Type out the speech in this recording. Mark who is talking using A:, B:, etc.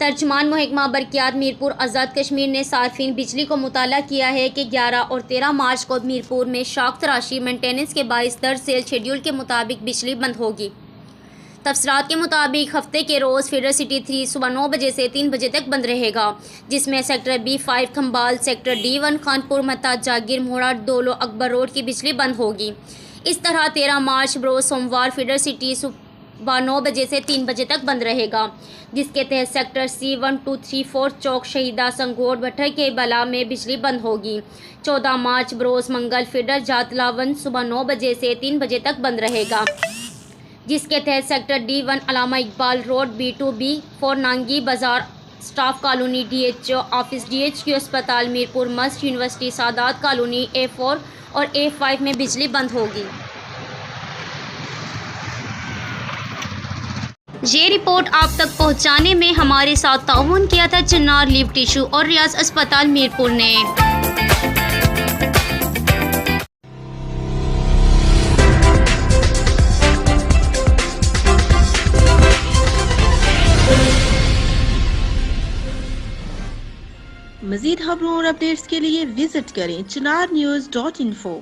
A: तर्जमान महकमा बरकियात मीरपुर आज़ाद कश्मीर ने सार्फिन बिजली को मुताला किया है कि 11 और 13 मार्च को मीरपुर में शाख तराशी मेंटेनेंस के बाइस दर्ज सेल शेड्यूल के मुताबिक बिजली बंद होगी। तफसीलात के मुताबिक हफ्ते के रोज़ फीडर सिटी 3 सुबह 9 बजे से 3 बजे तक बंद रहेगा, जिसमें sector B5 खंबाल, sector D1 Khanpur महता जागीर मोड़ा डोलो अकबर रोड की बिजली बंद होगी। इस तरह 13 मार्च बरोज़ सोमवार फीडर सिटी सुबह 9 बजे से 3 बजे तक बंद रहेगा, जिसके तहत सेक्टर C1, 2, 3, 4 चौक शहीदा संगोट भट्टर के बला में बिजली बंद होगी। 14 मार्च बरोज़ मंगल फीडर जातलावन सुबह 9 बजे से 3 बजे तक बंद रहेगा, जिसके तहत sector D1 Allama Iqbal road, B2, B4 नांगी बाज़ार, staff colony, DHO office, DHQ अस्पताल मीरपुर, मस्जिद, यूनिवर्सिटी, सादात कॉलोनी A4 और A5 में बिजली बंद होगी। ये रिपोर्ट आप तक पहुंचाने में हमारे साथ ताउन किया था चिनार लिव टिश्यू और रियाज अस्पताल मीरपुर ने।
B: मज़ीद खबरों और अपडेट्स के लिए विजिट करें chinarnews.info।